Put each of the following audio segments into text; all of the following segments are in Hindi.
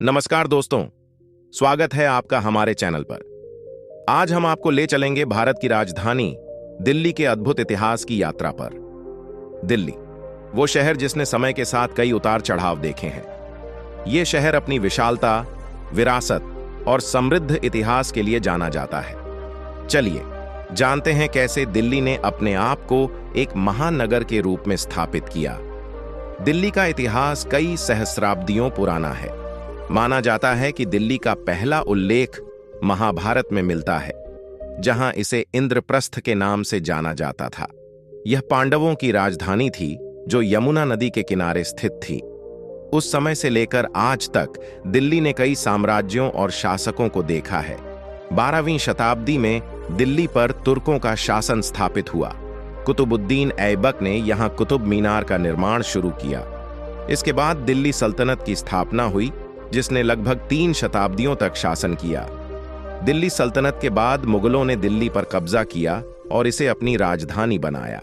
नमस्कार दोस्तों, स्वागत है आपका हमारे चैनल पर। आज हम आपको ले चलेंगे भारत की राजधानी दिल्ली के अद्भुत इतिहास की यात्रा पर। दिल्ली, वो शहर जिसने समय के साथ कई उतार चढ़ाव देखे हैं। ये शहर अपनी विशालता, विरासत और समृद्ध इतिहास के लिए जाना जाता है। चलिए जानते हैं कैसे दिल्ली ने अपने आप को एक महानगर के रूप में स्थापित किया। दिल्ली का इतिहास कई सहस्राब्दियों पुराना है। माना जाता है कि दिल्ली का पहला उल्लेख महाभारत में मिलता है, जहां इसे इंद्रप्रस्थ के नाम से जाना जाता था। यह पांडवों की राजधानी थी, जो यमुना नदी के किनारे स्थित थी। उस समय से लेकर आज तक दिल्ली ने कई साम्राज्यों और शासकों को देखा है। 12वीं शताब्दी में दिल्ली पर तुर्कों का शासन स्थापित हुआ। कुतुबुद्दीन ऐबक ने यहां कुतुब मीनार का निर्माण शुरू किया। इसके बाद दिल्ली सल्तनत की स्थापना हुई, जिसने लगभग 3 शताब्दियों तक शासन किया। दिल्ली सल्तनत के बाद मुगलों ने दिल्ली पर कब्जा किया और इसे अपनी राजधानी बनाया।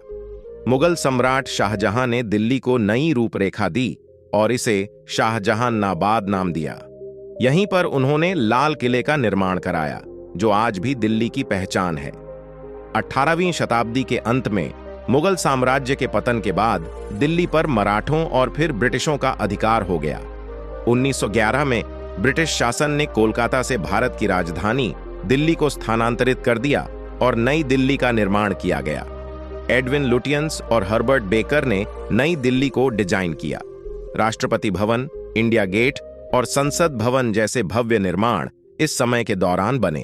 मुगल सम्राट शाहजहां ने दिल्ली को नई रूपरेखा दी और इसे शाहजहानाबाद नाम दिया। यहीं पर उन्होंने लाल किले का निर्माण कराया, जो आज भी दिल्ली की पहचान है। 18वीं शताब्दी के अंत में मुगल साम्राज्य के पतन के बाद दिल्ली पर मराठों और फिर ब्रिटिशों का अधिकार हो गया। 1911 में ब्रिटिश शासन ने कोलकाता से भारत की राजधानी दिल्ली को स्थानांतरित कर दिया और नई दिल्ली का निर्माण किया गया। एडविन लुटियंस और हर्बर्ट बेकर ने नई दिल्ली को डिजाइन किया। राष्ट्रपति भवन, इंडिया गेट और संसद भवन जैसे भव्य निर्माण इस समय के दौरान बने।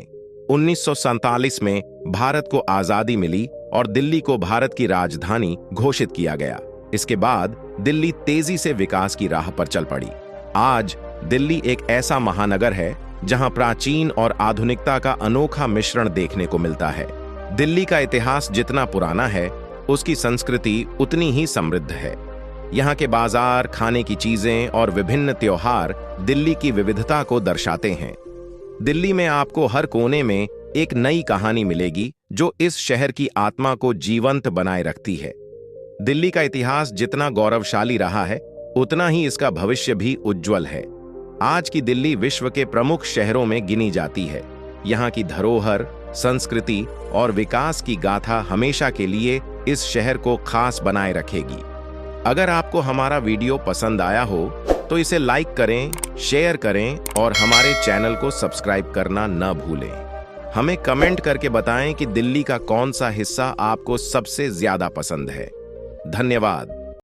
1947 में भारत को आजादी मिली और दिल्ली को भारत की राजधानी घोषित किया गया। इसके बाद दिल्ली तेजी से विकास की राह पर चल पड़ी। आज दिल्ली एक ऐसा महानगर है जहां प्राचीन और आधुनिकता का अनोखा मिश्रण देखने को मिलता है। दिल्ली का इतिहास जितना पुराना है, उसकी संस्कृति उतनी ही समृद्ध है। यहाँ के बाजार, खाने की चीजें और विभिन्न त्योहार दिल्ली की विविधता को दर्शाते हैं। दिल्ली में आपको हर कोने में एक नई कहानी मिलेगी, जो इस शहर की आत्मा को जीवंत बनाए रखती है। दिल्ली का इतिहास जितना गौरवशाली रहा है, उतना ही इसका भविष्य भी उज्जवल है। आज की दिल्ली विश्व के प्रमुख शहरों में गिनी जाती है। यहाँ की धरोहर, संस्कृति और विकास की गाथा हमेशा के लिए इस शहर को खास बनाए रखेगी। अगर आपको हमारा वीडियो पसंद आया हो तो इसे लाइक करें, शेयर करें और हमारे चैनल को सब्सक्राइब करना न भूलें। हमें कमेंट करके बताएं कि दिल्ली का कौन सा हिस्सा आपको सबसे ज्यादा पसंद है। धन्यवाद।